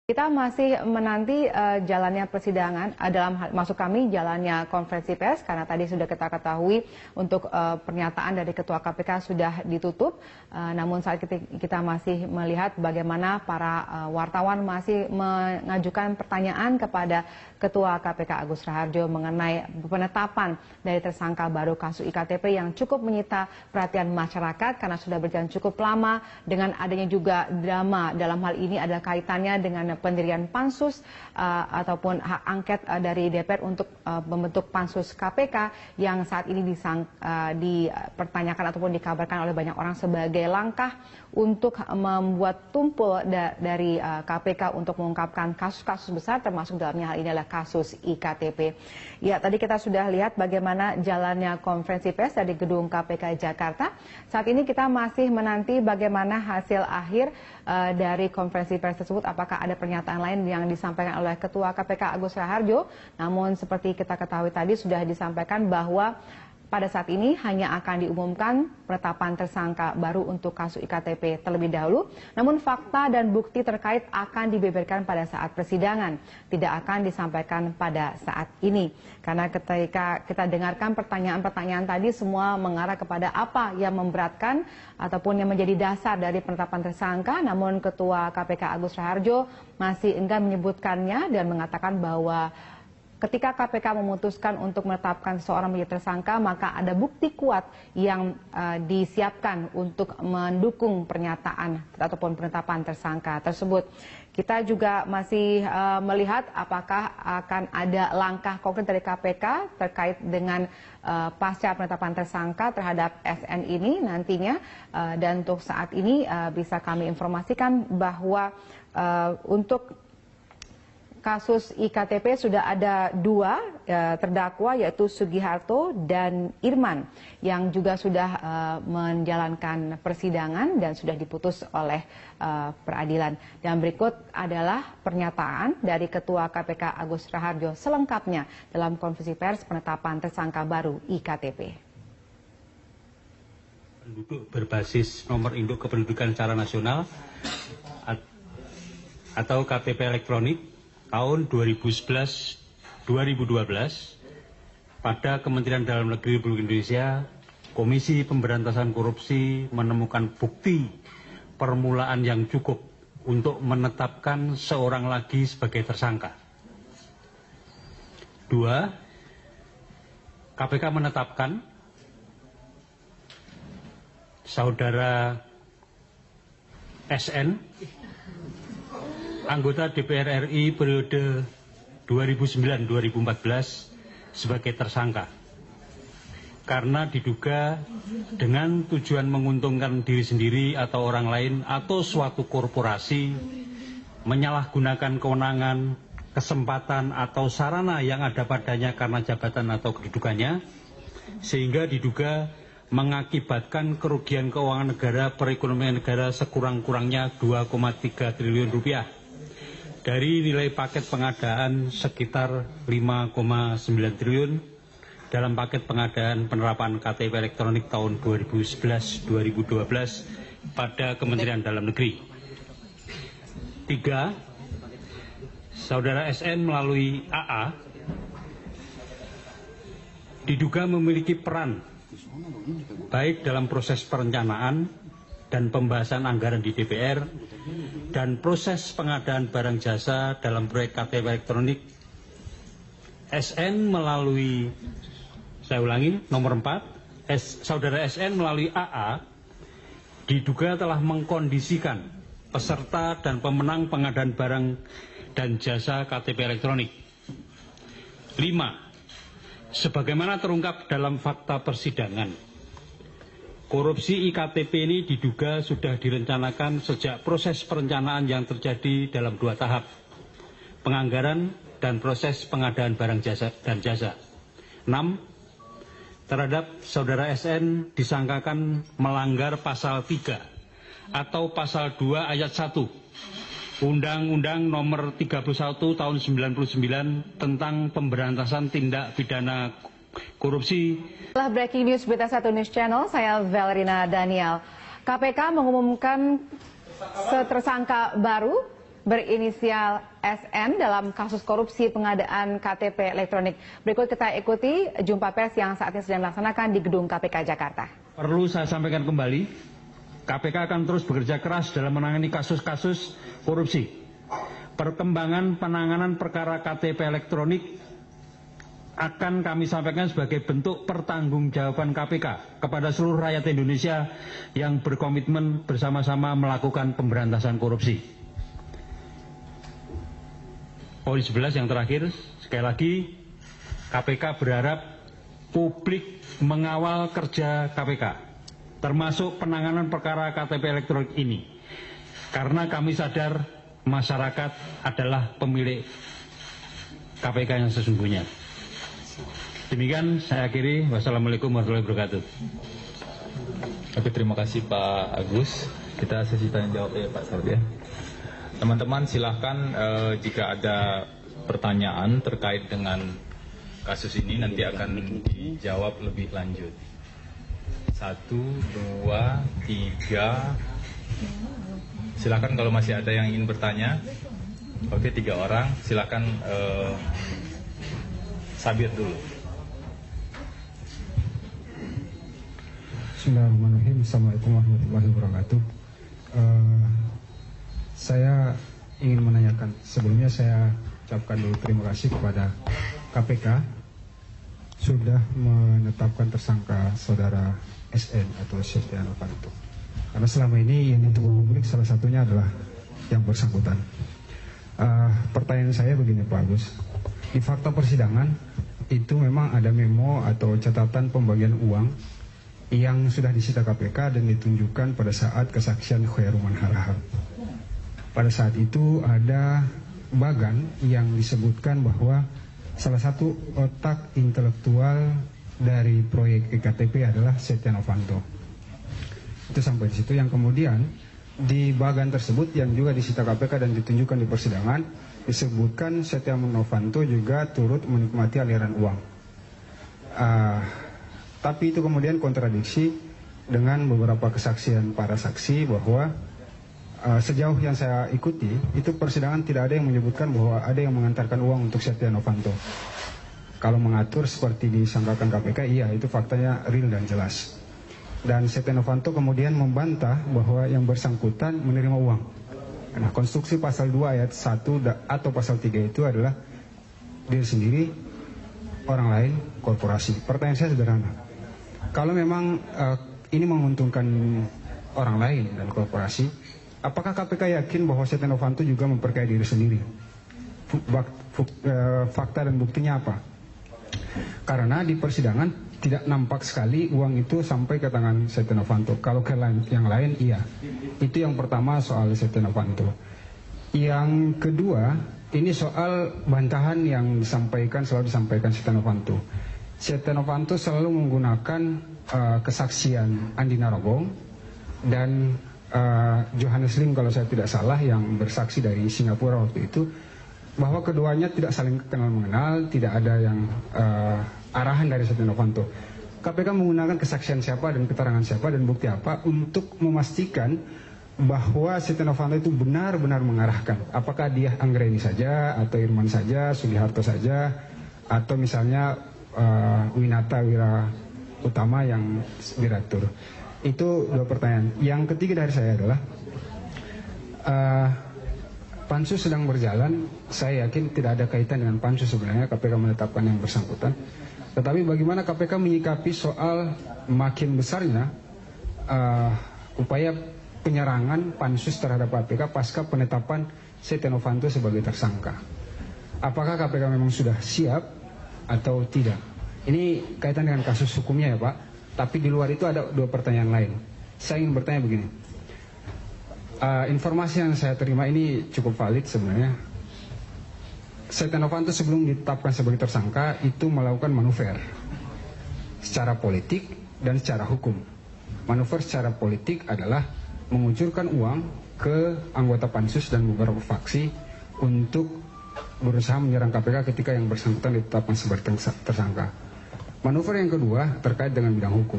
Kita masih menanti jalannya persidangan, maksud kami jalannya konferensi pers, karena tadi sudah kita ketahui untuk pernyataan dari Ketua KPK sudah ditutup. Namun saat kita masih melihat bagaimana para wartawan masih mengajukan pertanyaan kepada Ketua KPK Agus Raharjo mengenai penetapan dari tersangka baru kasus IKTP yang cukup menyita perhatian masyarakat karena sudah berjalan cukup lama, dengan adanya juga drama dalam hal ini adalah kaitannya dengan pendirian pansus ataupun hak angket dari DPR untuk membentuk pansus KPK yang saat ini dipertanyakan ataupun dikabarkan oleh banyak orang sebagai langkah untuk membuat tumpul dari KPK untuk mengungkapkan kasus-kasus besar, termasuk dalamnya hal ini adalah kasus IKTP. Ya, tadi kita sudah lihat bagaimana jalannya konferensi pers dari gedung KPK Jakarta. Saat ini kita masih menanti bagaimana hasil akhir dari konferensi pers tersebut, apakah ada pernyataan lain yang disampaikan oleh Ketua KPK Agus Raharjo. Namun seperti kita ketahui tadi sudah disampaikan bahwa pada saat ini hanya akan diumumkan penetapan tersangka baru untuk kasus IKTP terlebih dahulu. Namun fakta dan bukti terkait akan dibeberkan pada saat persidangan, tidak akan disampaikan pada saat ini. Karena ketika kita dengarkan pertanyaan-pertanyaan tadi semua mengarah kepada apa yang memberatkan ataupun yang menjadi dasar dari penetapan tersangka. Namun Ketua KPK Agus Raharjo masih enggan menyebutkannya dan mengatakan bahwa ketika KPK memutuskan untuk menetapkan seseorang menjadi tersangka, maka ada bukti kuat yang disiapkan untuk mendukung pernyataan ataupun penetapan tersangka tersebut. Kita juga masih melihat apakah akan ada langkah konkret dari KPK terkait dengan pasca penetapan tersangka terhadap SN ini nantinya. Dan untuk saat ini bisa kami informasikan bahwa untuk kasus IKTP sudah ada dua terdakwa, yaitu Sugiharto dan Irman, yang juga sudah menjalankan persidangan dan sudah diputus oleh peradilan. Dan berikut adalah pernyataan dari Ketua KPK Agus Raharjo selengkapnya dalam konferensi pers penetapan tersangka baru IKTP. Penduduk berbasis nomor induk kependudukan secara nasional atau KTP elektronik tahun 2011-2012 pada Kementerian Dalam Negeri Republik Indonesia, Komisi Pemberantasan Korupsi menemukan bukti permulaan yang cukup untuk menetapkan seorang lagi sebagai tersangka. 2. KPK menetapkan saudara SN, anggota DPR RI periode 2009-2014 sebagai tersangka karena diduga dengan tujuan menguntungkan diri sendiri atau orang lain atau suatu korporasi menyalahgunakan kewenangan, kesempatan atau sarana yang ada padanya karena jabatan atau kedudukannya sehingga diduga mengakibatkan kerugian keuangan negara, perekonomian negara sekurang-kurangnya 2,3 triliun rupiah dari nilai paket pengadaan sekitar 5,9 triliun dalam paket pengadaan penerapan KTP elektronik tahun 2011-2012 pada Kementerian Dalam Negeri. 3. Saudara SN melalui AA diduga memiliki peran baik dalam proses perencanaan dan pembahasan anggaran di DPR dan proses pengadaan barang jasa dalam proyek KTP elektronik. SN melalui, saya ulangi, nomor 4, saudara SN melalui AA diduga telah mengkondisikan peserta dan pemenang pengadaan barang dan jasa KTP elektronik. 5. Sebagaimana terungkap dalam fakta persidangan, korupsi IKTP ini diduga sudah direncanakan sejak proses perencanaan yang terjadi dalam 2 tahap, penganggaran dan proses pengadaan barang jasa dan jasa. 6. Terhadap saudara SN disangkakan melanggar pasal 3 atau pasal 2 ayat 1 Undang-Undang nomor 31 tahun 99 tentang pemberantasan tindak pidana korupsi. Setelah breaking news Berita 1 News Channel, saya Valerina Daniel. KPK mengumumkan tersangka baru berinisial SN dalam kasus korupsi pengadaan KTP elektronik. Berikut kita ikuti jumpa pers yang saat ini sedang dilaksanakan di gedung KPK Jakarta. Perlu saya sampaikan kembali, KPK akan terus bekerja keras dalam menangani kasus-kasus korupsi. Perkembangan penanganan perkara KTP elektronik akan kami sampaikan sebagai bentuk pertanggungjawaban KPK kepada seluruh rakyat Indonesia yang berkomitmen bersama-sama melakukan pemberantasan korupsi. Poin 11 yang terakhir, sekali lagi KPK berharap publik mengawal kerja KPK, termasuk penanganan perkara KTP elektronik ini, karena kami sadar masyarakat adalah pemilik KPK yang sesungguhnya. Demikian saya akhiri. Wassalamualaikum warahmatullahi wabarakatuh. Oke, terima kasih Pak Agus. Kita sesi tanya jawab ya Pak Saud ya. Teman-teman silahkan jika ada pertanyaan terkait dengan kasus ini nanti akan dijawab lebih lanjut. 1, 2, 3. Silahkan kalau masih ada yang ingin bertanya. Oke, 3 orang. Silahkan Sabir dulu. Bismillahirrahmanirrahim. Assalamualaikum warahmatullahi wabarakatuh. Saya ingin menanyakan, sebelumnya saya ucapkan dulu terima kasih kepada KPK sudah menetapkan tersangka saudara SN atau Setia Novanto. Karena selama ini yang ditunggu publik salah satunya adalah yang bersangkutan. Pertanyaan saya begini Pak Agus, di fakta persidangan itu memang ada memo atau catatan pembagian uang yang sudah disita KPK dan ditunjukkan pada saat kesaksian Khairuman Harahap. Pada saat itu ada bagan yang disebutkan bahwa salah satu otak intelektual dari proyek EKTP adalah Setia Novanto. Itu sampai di situ, yang kemudian di bagan tersebut yang juga disita KPK dan ditunjukkan di persidangan disebutkan Setia Novanto juga turut menikmati aliran uang. Tapi itu kemudian kontradiksi dengan beberapa kesaksian para saksi bahwa sejauh yang saya ikuti itu persidangan tidak ada yang menyebutkan bahwa ada yang mengantarkan uang untuk Setia Novanto. Kalau mengatur seperti disangkakan KPK, iya itu faktanya real dan jelas. Dan Setia Novanto kemudian membantah bahwa yang bersangkutan menerima uang. Nah, konstruksi pasal 2 ayat 1 atau pasal 3 itu adalah diri sendiri, orang lain, korporasi. Pertanyaan saya sederhana. Kalau memang ini menguntungkan orang lain dan korporasi, apakah KPK yakin bahwa Setia Novanto juga memperkaya diri sendiri? Fakta dan buktinya apa? Karena di persidangan tidak nampak sekali uang itu sampai ke tangan Setia Novanto. Kalau ke yang lain, iya. Itu yang pertama soal Setia Novanto. Yang kedua, ini soal bantahan yang selalu disampaikan Setia Novanto. Setia Novanto selalu menggunakan kesaksian Andi Narogong dan Johannes Lim kalau saya tidak salah yang bersaksi dari Singapura waktu itu, bahwa keduanya tidak saling kenal mengenal, tidak ada yang arahan dari Setia Novanto. KPK menggunakan kesaksian siapa dan keterangan siapa dan bukti apa untuk memastikan bahwa Setia Novanto itu benar-benar mengarahkan. Apakah dia Anggreni saja, atau Irman saja, Sugiharto saja, atau misalnya Winata Wira Utama yang direktur. Itu 2 pertanyaan. Yang ketiga dari saya adalah Pansus sedang berjalan. Saya yakin tidak ada kaitan dengan Pansus sebenarnya KPK menetapkan yang bersangkutan. Tetapi bagaimana KPK menyikapi soal makin besarnya upaya penyerangan Pansus terhadap KPK pasca penetapan Setia Novanto sebagai tersangka? Apakah KPK memang sudah siap atau tidak? Ini kaitan dengan kasus hukumnya ya Pak. Tapi di luar itu ada 2 pertanyaan lain. Saya ingin bertanya begini. Informasi yang saya terima ini cukup valid sebenarnya. Setia Novanto sebelum ditetapkan sebagai tersangka itu melakukan manuver secara politik dan secara hukum. Manuver secara politik adalah mengucurkan uang ke anggota Pansus dan beberapa faksi untuk berusaha menyerang KPK ketika yang bersangkutan ditetapkan sebagai tersangka. Manuver yang kedua terkait dengan bidang hukum.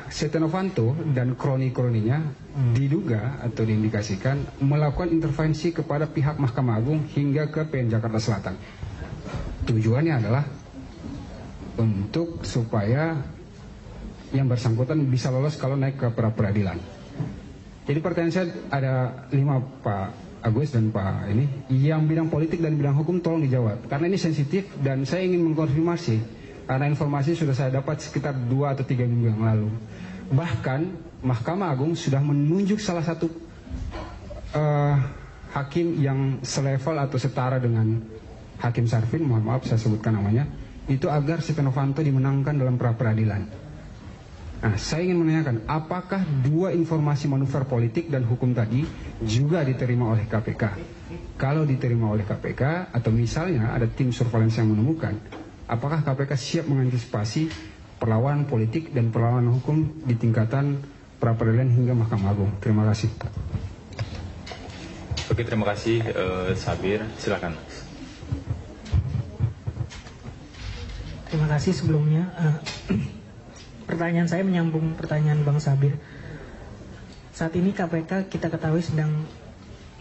Setia Novanto dan kroni-kroninya diduga atau diindikasikan melakukan intervensi kepada pihak Mahkamah Agung hingga ke PN Jakarta Selatan. Tujuannya adalah untuk supaya yang bersangkutan bisa lolos kalau naik ke pra-peradilan. Jadi pertanyaan saya ada 5, Pak Agus dan Pak ini, yang bidang politik dan bidang hukum tolong dijawab karena ini sensitif dan saya ingin mengkonfirmasi karena informasi sudah saya dapat sekitar 2 atau 3 minggu yang lalu. Bahkan Mahkamah Agung sudah menunjuk salah satu hakim yang selevel atau setara dengan Hakim Sarfin, mohon maaf saya sebutkan namanya, itu agar Setia Novanto dimenangkan dalam pra-peradilan. Nah, saya ingin menanyakan, apakah 2 informasi manuver politik dan hukum tadi juga diterima oleh KPK? Kalau diterima oleh KPK, atau misalnya ada tim surveillance yang menemukan, apakah KPK siap mengantisipasi perlawanan politik dan perlawanan hukum di tingkatan pra-peradilan hingga Mahkamah Agung? Terima kasih. Oke, terima kasih Sabir. Silakan. Terima kasih sebelumnya. Pertanyaan saya menyambung pertanyaan Bang Sabir. Saat ini KPK kita ketahui sedang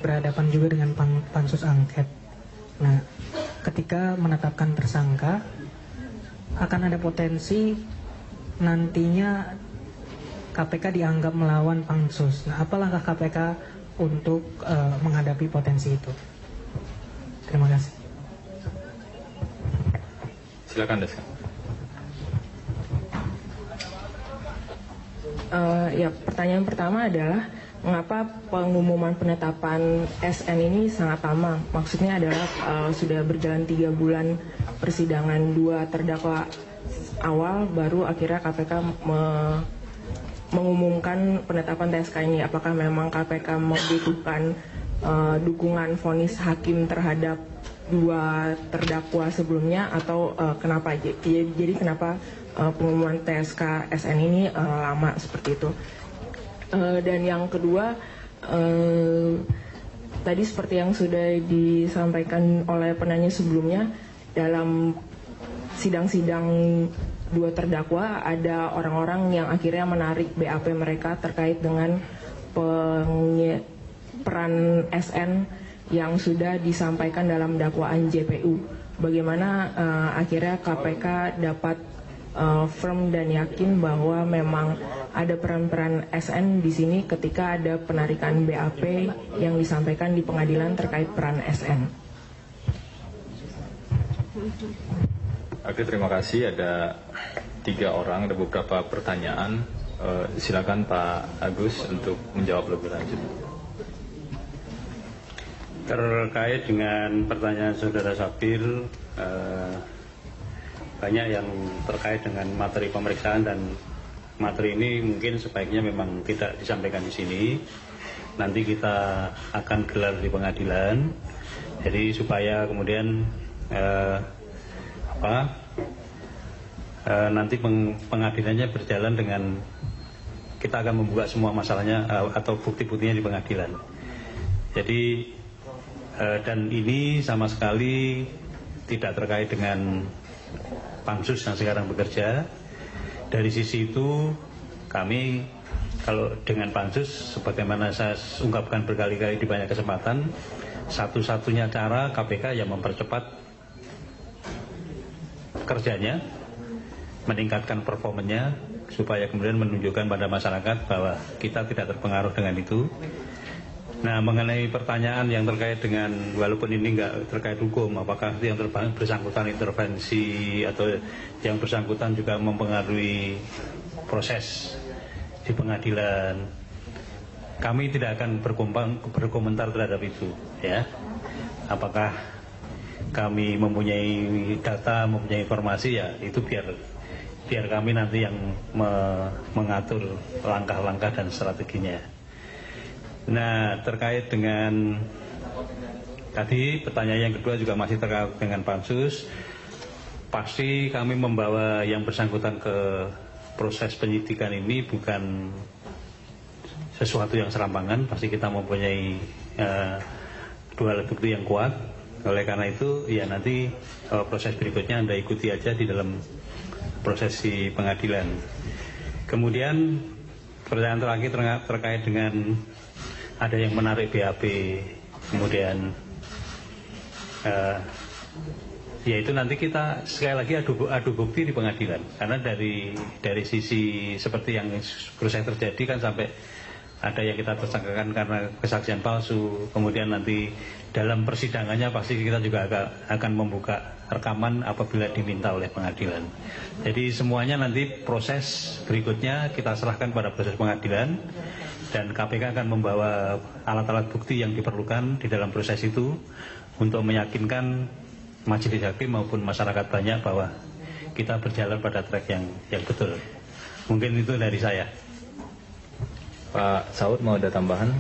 berhadapan juga dengan pansus angket. Nah, ketika menetapkan tersangka, akan ada potensi nantinya KPK dianggap melawan pansus. Nah, apa langkah KPK untuk menghadapi potensi itu? Terima kasih. Silakan, Deska. Ya, pertanyaan pertama adalah mengapa pengumuman penetapan SN ini sangat lama? Maksudnya adalah sudah berjalan 3 bulan persidangan 2 terdakwa awal, baru akhirnya KPK mengumumkan penetapan TSK ini. Apakah memang KPK membutuhkan dukungan vonis hakim terhadap 2 terdakwa sebelumnya, atau kenapa? Jadi kenapa pengumuman TSK SN ini lama seperti itu? Dan yang kedua, tadi seperti yang sudah disampaikan oleh penanya sebelumnya, dalam sidang-sidang 2 terdakwa ada orang-orang yang akhirnya menarik BAP mereka terkait dengan peran SN yang sudah disampaikan dalam dakwaan JPU. Bagaimana akhirnya KPK dapat firm dan yakin bahwa memang ada peran-peran SN di sini ketika ada penarikan BAP yang disampaikan di pengadilan terkait peran SN. Oke, terima kasih. Ada 3 orang, ada beberapa pertanyaan. Silakan Pak Agus untuk menjawab lebih lanjut. Terkait dengan pertanyaan Saudara Sabir, banyak yang terkait dengan materi pemeriksaan, dan materi ini mungkin sebaiknya memang tidak disampaikan di sini. Nanti kita akan gelar di pengadilan, jadi supaya kemudian nanti pengadilannya berjalan dengan kita akan membuka semua masalahnya atau bukti-buktinya di pengadilan. Jadi dan ini sama sekali tidak terkait dengan pansus yang sekarang bekerja. Dari sisi itu kami, kalau dengan pansus, sebagaimana saya ungkapkan berkali-kali di banyak kesempatan, satu-satunya cara KPK yang mempercepat kerjanya, meningkatkan performanya, supaya kemudian menunjukkan pada masyarakat bahwa kita tidak terpengaruh dengan itu. Nah, mengenai pertanyaan yang terkait dengan, walaupun ini nggak terkait hukum, apakah yang bersangkutan intervensi atau yang bersangkutan juga mempengaruhi proses di pengadilan, kami tidak akan berkomentar terhadap itu, ya. Apakah kami mempunyai data, mempunyai informasi, ya itu biar kami nanti yang mengatur langkah-langkah dan strateginya. Nah, terkait dengan tadi pertanyaan yang kedua juga masih terkait dengan pansus, pasti kami membawa yang bersangkutan ke proses penyidikan ini bukan sesuatu yang serampangan. Pasti kita mempunyai 2 alat bukti yang kuat. Oleh karena itu, ya nanti proses berikutnya Anda ikuti aja di dalam proses di pengadilan. Kemudian pertanyaan terakhir terkait dengan ada yang menarik BAP, kemudian ya itu nanti kita sekali lagi adu bukti di pengadilan, karena dari sisi seperti yang proses terjadi kan sampai ada yang kita tersangkakan karena kesaksian palsu, kemudian nanti dalam persidangannya pasti kita juga akan membuka rekaman apabila diminta oleh pengadilan. Jadi semuanya nanti proses berikutnya kita serahkan pada proses pengadilan, dan KPK akan membawa alat-alat bukti yang diperlukan di dalam proses itu untuk meyakinkan majelis hakim maupun masyarakat banyak bahwa kita berjalan pada track yang betul. Mungkin itu dari saya. Pak Saud mau ada tambahan?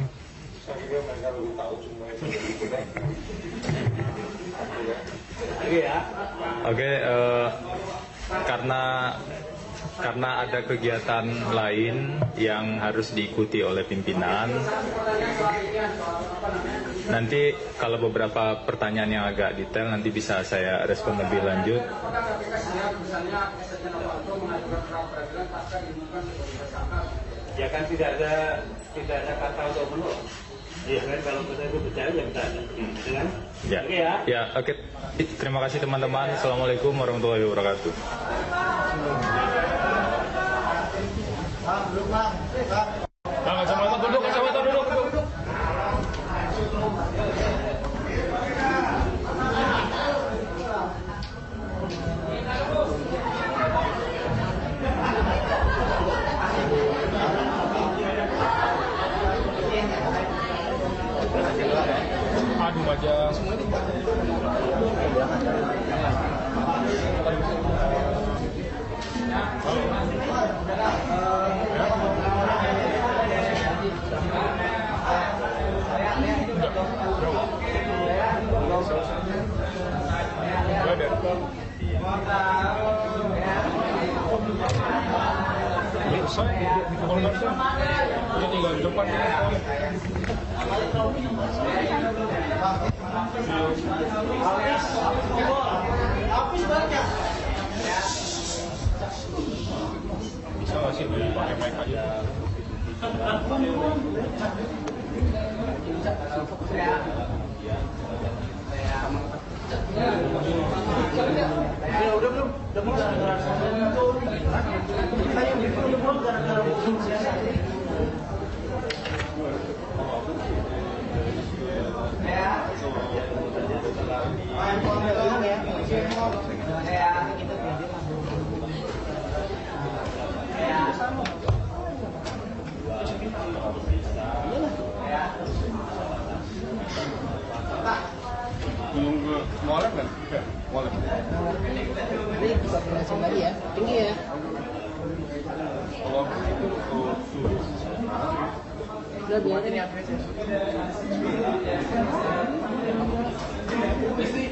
Oke, karena ada kegiatan lain yang harus diikuti oleh pimpinan. Nanti kalau beberapa pertanyaan yang agak detail nanti bisa saya respon lebih lanjut. Ya kan tidak ada kata untuk menolak. Iya kan, kalau kita itu percaya ya kita ada. Ya. Oke ya. Ya, oke. Terima kasih teman-teman. Assalamualaikum warahmatullahi wabarakatuh. Kacamata duduk. Aduh aja. Tinggal depan bisa nggak sih pakai mic aja? Udah belum? Udah nunggu molek kan? Molek. Ini bisa berhasil lagi ya, tinggi ya. Kalau Udah biarin ya.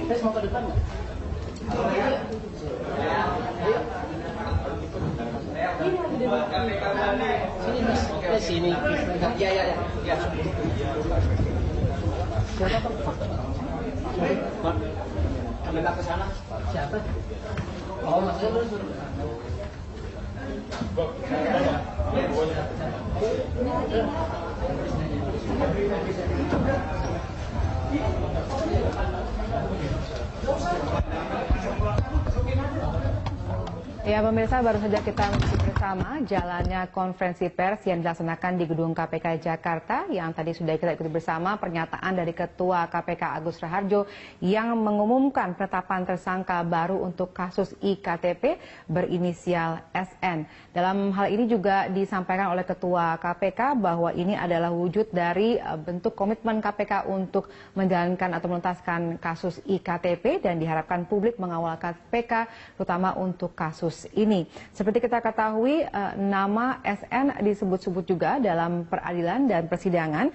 Tes mau ke depan nggak? Ayo. Sini mas, sini. Ya. Siapa Pak? Minta ke sana. Siapa? Oh, maksudnya lu suruh ke sana. Ya pemirsa, baru saja kita mengikuti bersama jalannya konferensi pers yang dilaksanakan di gedung KPK Jakarta, yang tadi sudah kita ikuti bersama pernyataan dari Ketua KPK Agus Raharjo yang mengumumkan penetapan tersangka baru untuk kasus IKTP berinisial SN. Dalam hal ini juga disampaikan oleh Ketua KPK bahwa ini adalah wujud dari bentuk komitmen KPK untuk menjalankan atau menuntaskan kasus IKTP, dan diharapkan publik mengawal KPK terutama untuk kasus ini. Seperti kita ketahui, nama SN disebut-sebut juga dalam peradilan dan persidangan.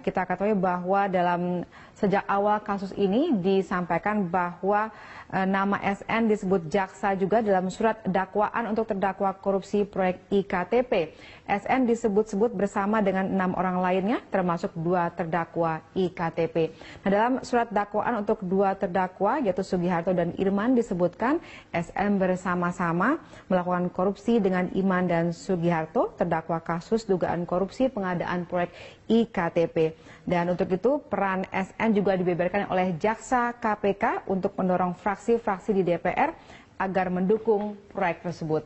Kita ketahui bahwa dalam Sejak awal kasus ini disampaikan bahwa nama SN disebut jaksa juga dalam surat dakwaan untuk terdakwa korupsi proyek IKTP. SN disebut-sebut bersama dengan 6 orang lainnya, termasuk 2 terdakwa IKTP. Nah, dalam surat dakwaan untuk 2 terdakwa, yaitu Sugiharto dan Irman, disebutkan SN bersama-sama melakukan korupsi dengan Iman dan Sugiharto, terdakwa kasus dugaan korupsi pengadaan proyek IKTP. Dan untuk itu, peran SN juga dibeberkan oleh jaksa KPK untuk mendorong fraksi-fraksi di DPR agar mendukung proyek tersebut.